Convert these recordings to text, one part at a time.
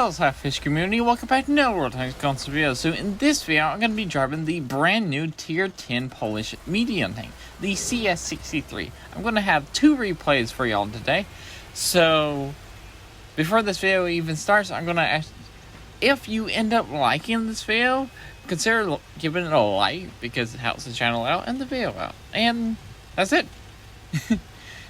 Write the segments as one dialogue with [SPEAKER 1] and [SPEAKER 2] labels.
[SPEAKER 1] Hello SLAPAFISH community, welcome back to another World Tanks Console video. So in this video, I'm going to be driving the brand new tier 10 Polish medium tank, the CS-63. I'm going to have two replays for y'all today. So before this video even starts, I'm going to ask, if you end up liking this video, consider giving it a like because it helps the channel out and the video out. And that's it.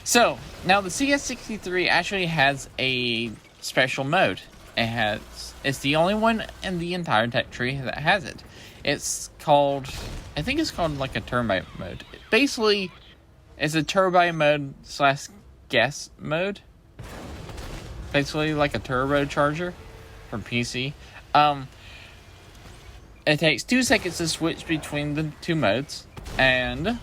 [SPEAKER 1] So now the CS-63 actually has a special mode. It's the only one in the entire tech tree that has it. It's called, I think it's called like a turbine mode. Basically, it's a turbine mode slash gas mode. Basically like a turbocharger from PC. It takes 2 seconds to switch between the two modes, and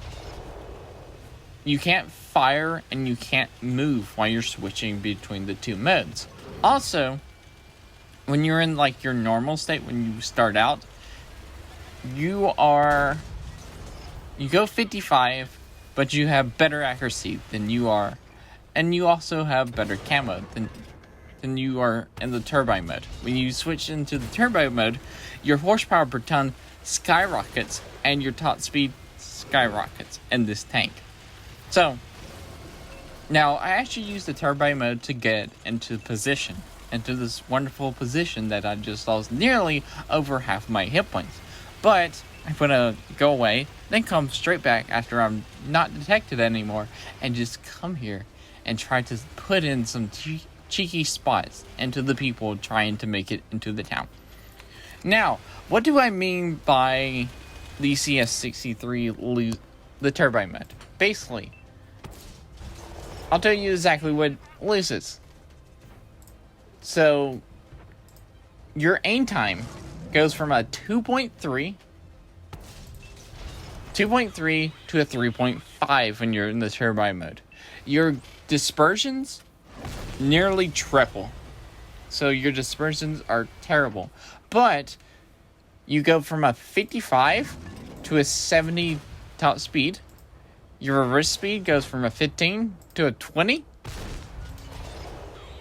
[SPEAKER 1] you can't fire and you can't move while you're switching between the two modes. Also, when you're in like your normal state, when you start out, you go 55, but you have better accuracy than you are, and you also have better camo than you are in the turbine mode. When you switch into the turbine mode, your horsepower per ton skyrockets and your top speed skyrockets in this tank. So now I actually use the turbine mode to get into position, into this wonderful position that I just lost nearly over half my hit points. But I'm gonna go away, then come straight back after I'm not detected anymore, and just come here and try to put in some cheeky spots into the people trying to make it into the town. Now, what do I mean by the CS-63 the turbine mode? Basically, I'll tell you exactly what loses. So, your aim time goes from a 2.3 to a 3.5 when you're in the turbine mode. Your dispersions nearly triple. So your dispersions are terrible. But you go from a 55 to a 70 top speed. Your reverse speed goes from a 15 to a 20.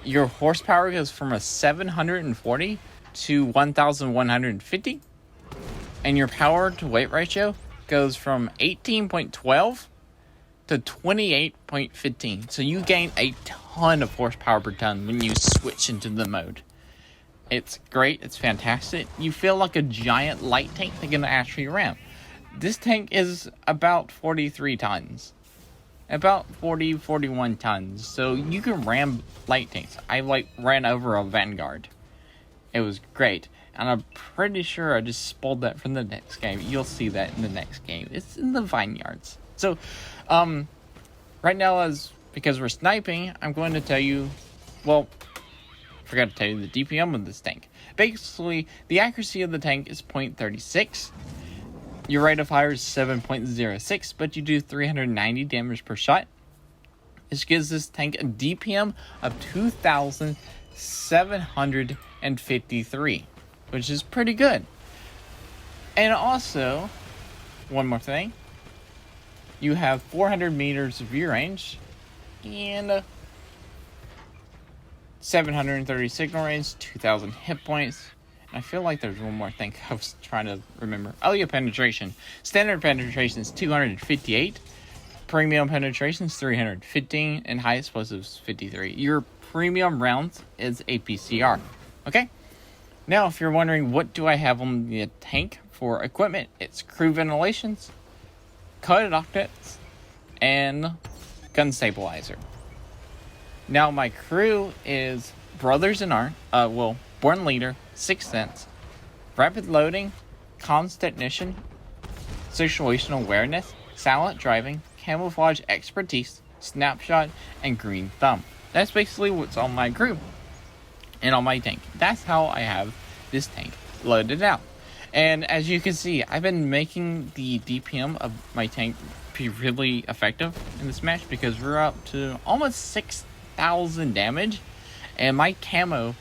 [SPEAKER 1] Your horsepower goes from a 740 to 1,150. And your power to weight ratio goes from 18.12 to 28.15. So you gain a ton of horsepower per ton when you switch into the mode. It's great. It's fantastic. You feel like a giant light tank that can actually ram. This tank is about 43 tons. About 41 tons. So you can ram light tanks. I ran over a Vanguard. It was great. And I'm pretty sure I just spoiled that from the next game. You'll see that in the next game. It's in the vineyards. So, right now, because we're sniping, I'm going to tell you, well, I forgot to tell you the DPM of this tank. Basically, the accuracy of the tank is 0.36. Your rate of fire is 7.06, but you do 390 damage per shot. This gives this tank a DPM of 2,753, which is pretty good. And also, one more thing. You have 400 meters of view range and 730 signal range, 2,000 hit points. And I feel like there's one more thing I was trying to remember. Oh yeah, penetration. Standard penetration is 258. Premium penetration is 315. And high explosives 53. Your premium rounds is a PCR. Okay? Now, if you're wondering what do I have on the tank for equipment, it's crew ventilations, coated octets, and gun stabilizer. Now my crew is Brothers in Arms, Born Leader, Sixth Sense, Rapid Loading, Comms Technician, Situational Awareness, Silent Driving, Camouflage Expertise, Snapshot, and Green Thumb. That's basically what's on my crew and on my tank. That's how I have this tank loaded out. And as you can see, I've been making the DPM of my tank be really effective in this match because we're up to almost 6,000 damage. And my camo,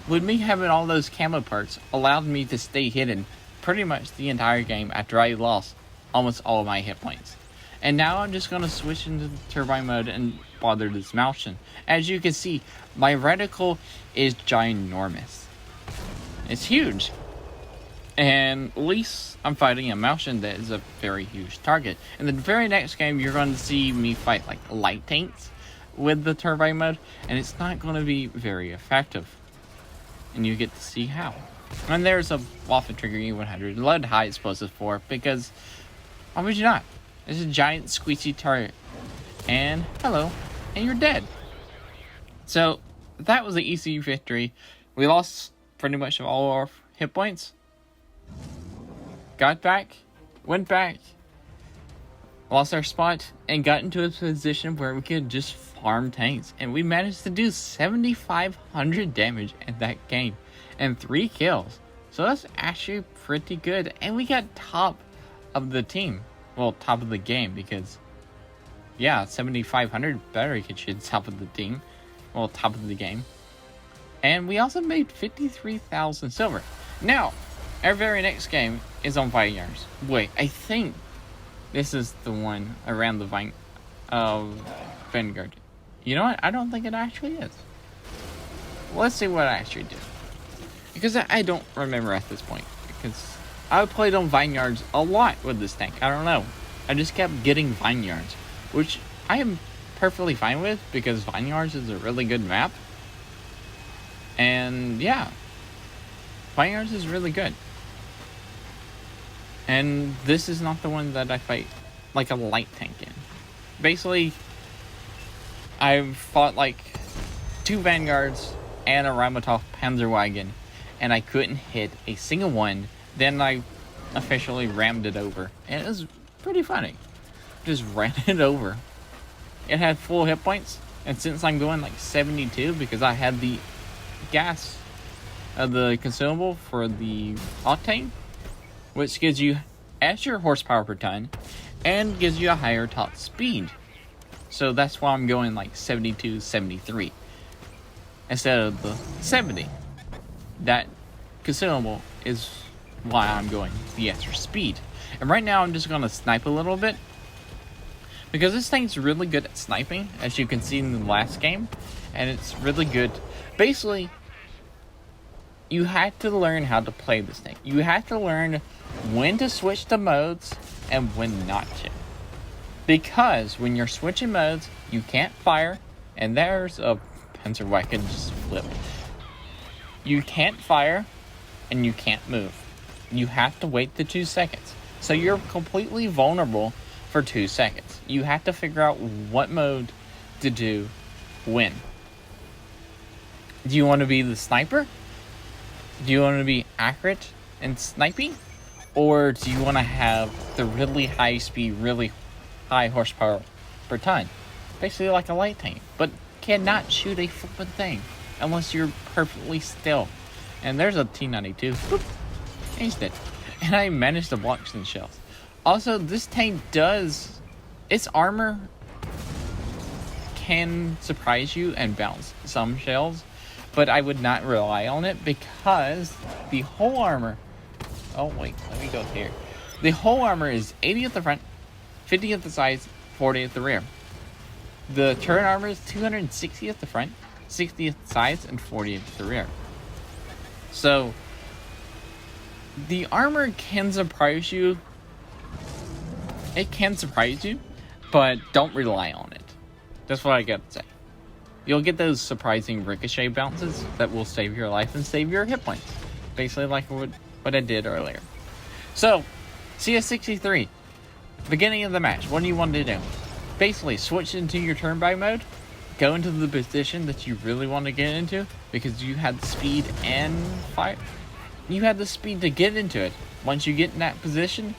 [SPEAKER 1] with me having all those camo parts, allowed me to stay hidden pretty much the entire game after I lost almost all of my hit points. And now I'm just going to switch into the turbine mode and bother this Malshin. As you can see, my reticle is ginormous. It's huge. And at least I'm fighting a Malshin that is a very huge target. In the very next game, you're going to see me fight like light tanks with the turbine mode, and it's not going to be very effective. And you get to see how. And there's a Waffen Trigger E100 load high explosive for, because why would you not? It's a giant squeezy turret. And hello, and you're dead. So that was an easy victory. We lost pretty much all our hit points. Got back, went back, lost our spot, and got into a position where we could just farm tanks. And we managed to do 7,500 damage in that game and 3 kills. So that's actually pretty good. And we got top of the team. Well, top of the game, because yeah, 7,500 better get you top of the team. Well, top of the game. And we also made 53,000 silver. Now, our very next game is on Vineyards. Wait, I think this is the one around the Vanguard. You know what? I don't think it actually is. Let's see what I actually did. Because I don't remember at this point. Because I played on Vineyards a lot with this tank. I don't know. I just kept getting Vineyards. Which I am perfectly fine with. Because Vineyards is a really good map. And yeah. Vineyards is really good. And this is not the one that I fight like a light tank in. Basically, I've fought like 2 Vanguards and a Ramatov Panzerwagen, and I couldn't hit a single one. Then I officially rammed it over, and it was pretty funny. Just ran it over. It had full hit points, and since I'm going like 72 because I had the gas of the consumable for the octane, which gives you extra horsepower per ton and gives you a higher top speed. So that's why I'm going like 72, 73 instead of the 70. That consumable is why I'm going the extra speed. And right now I'm just going to snipe a little bit, because this thing's really good at sniping, as you can see in the last game, and it's really good. Basically, you have to learn how to play this thing. You have to learn when to switch the modes and when not to. Because when you're switching modes, you can't fire. And there's a Panzerwagen just flipped. You can't fire and you can't move. You have to wait the 2 seconds. So you're completely vulnerable for 2 seconds. You have to figure out what mode to do when. Do you want to be the sniper? Do you want to be accurate and sniping? Or do you want to have the really high speed, really high horsepower per ton? Basically like a light tank, but cannot shoot a flippin' thing unless you're perfectly still. And there's a T-92. Boop. He's dead. And I managed to block some shells. Also, this tank does... its armor can surprise you and bounce some shells, but I would not rely on it because the whole armor... oh wait, let me go here. The whole armor is 80 at the front, 50 at the sides, 40 at the rear. The turret armor is 260 at the front, 60 at the sides, and 40 at the rear. So, the armor can surprise you. It can surprise you, but don't rely on it. That's what I got to say. You'll get those surprising ricochet bounces that will save your life and save your hit points. Basically like what I did earlier. So, CS-63. Beginning of the match. What do you want to do? Basically, switch into your turbine mode. Go into the position that you really want to get into, because you have the speed and fire. You have the speed to get into it. Once you get in that position,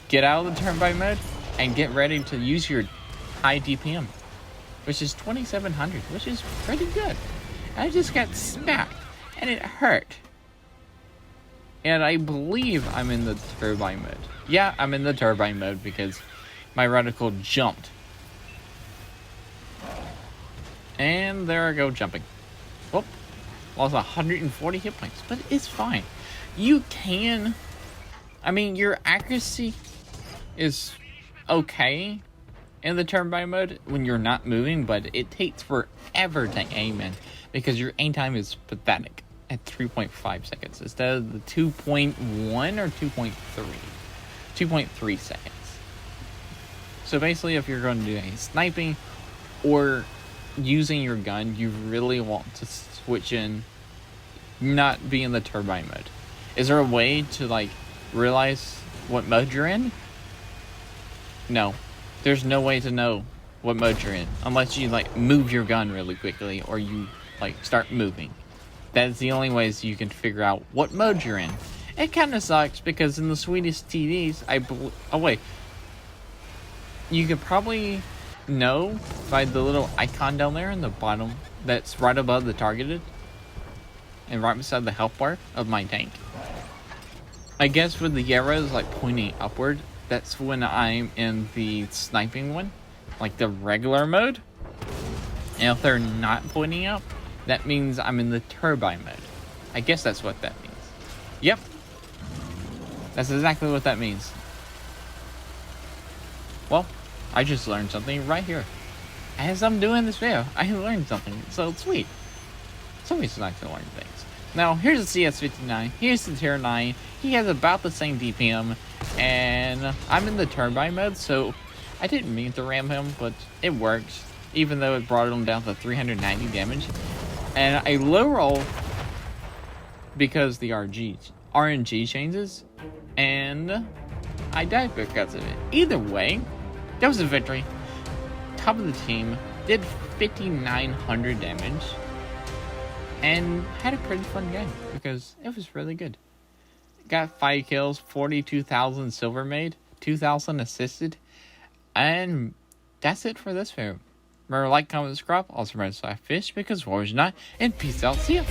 [SPEAKER 1] get out of the turbine mode and get ready to use your high DPM, which is 2,700, which is pretty good. I just got smacked, and it hurt. And I believe I'm in the turbine mode. Yeah, I'm in the turbine mode because my reticle jumped. And there I go jumping. Whoop. Lost 140 hit points, but it's fine. You can... I mean, your accuracy is okay in the turbine mode when you're not moving, but it takes forever to aim in because your aim time is pathetic at 3.5 seconds instead of the 2.1 or 2.3. 2.3 seconds. So basically, if you're going to do any sniping or using your gun, you really want to switch in, not be in the turbine mode. Is there a way to like realize what mode you're in? No. There's no way to know what mode you're in unless you like move your gun really quickly or you like start moving. That's the only ways you can figure out what mode you're in. It kind of sucks because in the Swedish TVs, oh wait, you could probably know by the little icon down there in the bottom that's right above the targeted and right beside the health bar of my tank. I guess with the arrows like pointing upward, that's when I'm in the sniping one, like the regular mode. And if they're not pointing up, that means I'm in the turbine mode. I guess that's what that means. Yep. That's exactly what that means. Well, I just learned something right here. As I'm doing this video, I learned something. So sweet. It's always nice to learn things. Now, here's the CS-63. Here's the Tier 9. He has about the same DPM. And I'm in the turbine mode, so I didn't mean to ram him, but it works. Even though it brought him down to 390 damage. And a low roll because the RNG changes. And I died because of it. Either way, that was a victory. Top of the team, did 5,900 damage. And had a pretty fun game because it was really good. Got 5 kills, 42,000 silver made, 2,000 assisted. And that's it for this video. Remember, like, comment, subscribe. Also remember to fish because war is not. And peace out. See ya.